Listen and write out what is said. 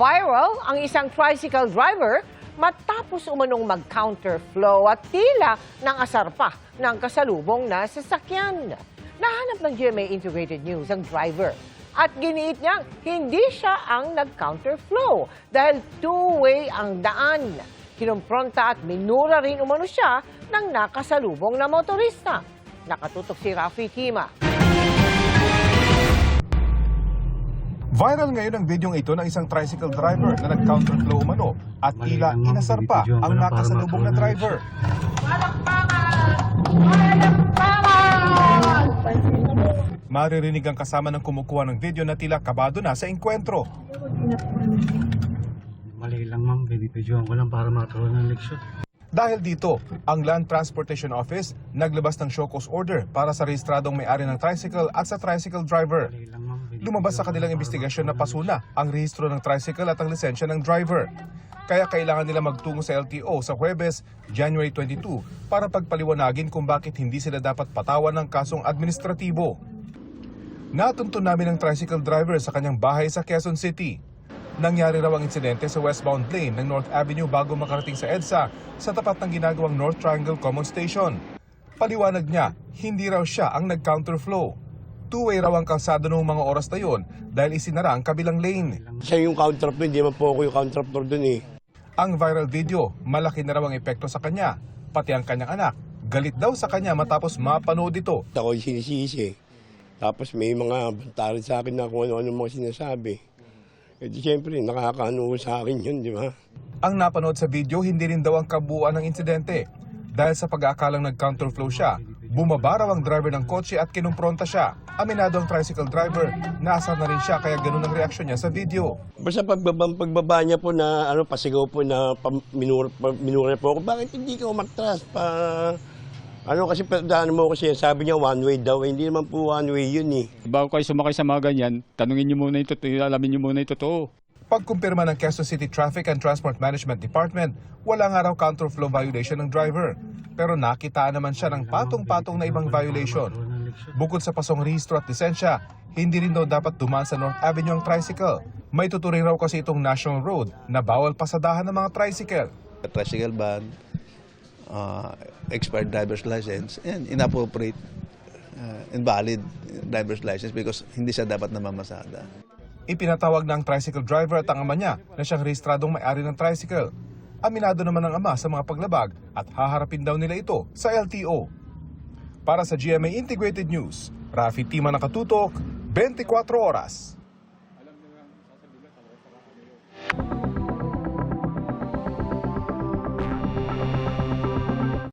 Viral ang isang tricycle driver matapos umanong mag-counterflow at tila nang asar pa ng kasalubong na sasakyan. Nahanap ng GMA Integrated News ang driver at giniit niyang hindi siya ang nag-counterflow dahil two-way ang daan. Kinumpronta at minura rin umano siya ng nakasalubong na motorista. Nakatutok si Rafi Tima. Viral ngayon ang videong ito ng isang tricycle driver na nag-counterflow umano at tila inasar pa ang nakasalubong na driver. Maririnig ang kasama ng kumukuha ng video na tila kabado na sa engkwentro. Mali lang ma'am, binibidyoan ko lang para makaroon ng leksyon. Dahil dito, ang Land Transportation Office naglabas ng show cause order para sa rehistradong may-ari ng tricycle at sa tricycle driver. Lumabas sa kanilang investigasyon na pasuna ang rehistro ng tricycle at ang lisensya ng driver. Kaya kailangan nila magtungo sa LTO sa Huwebes, January 22 para pagpaliwanagin kung bakit hindi sila dapat patawan ng kasong administratibo. Natuntun namin ang tricycle driver sa kanyang bahay sa Quezon City. Nangyari raw ang insidente sa westbound lane ng North Avenue bago makarating sa EDSA sa tapat ng ginagawang North Triangle Common Station. Paliwanag niya, hindi raw siya ang nag-counterflow. Two-way raw ang kalsada noong mga oras na yon dahil isinara ang kabilang lane. Siya yung counterflow, hindi man po ako yung counterflow dun eh. Ang viral video, malaki na raw ang epekto sa kanya, pati ang kanyang anak. Galit daw sa kanya matapos mapanood ito. Ako yung sinisisi. Tapos may mga bantarin sa akin na kung ano-ano mga sinasabi. E di siyempre, nakakaano sa akin yun, di ba? Ang napanood sa video, hindi rin daw ang kabuuan ng insidente. Dahil sa pag-aakalang nag-counterflow siya, bumaba raw ang driver ng kotse at kinumpronta siya. Aminado ang tricycle driver, naasar na rin siya kaya ganun ang reaksyon niya sa video. Basta pagbaba niya po na pasigaw po na minura po ako, bakit hindi ka umatras pa? Kasi daan mo kasi sabi niya one way daw, hindi naman po one way yun eh. Bago kayo sumakay sa mga ganyan, tanungin niyo muna yung totoo, alamin niyo muna yung totoo. Pagkumpirma ng Quezon City Traffic and Transport Management Department, wala nga raw counterflow violation ng driver. Pero nakitaan naman siya ng patong-patong na ibang violation. Bukod sa pasong rehistro at lisensya, hindi rin daw dapat dumaan sa North Avenue ang tricycle. May tuturing raw kasi itong national road na bawal pasadahan ng mga tricycle. Tricycle ban, expired driver's license, and inappropriate, invalid driver's license because hindi siya dapat namamasada. Ipinatawag ng tricycle driver at ang ama niya na siyang rehistradong may-ari ng tricycle. Aminado naman ang ama sa mga paglabag at haharapin daw nila ito sa LTO. Para sa GMA Integrated News, Rafi Tima, nakatutok, 24 oras.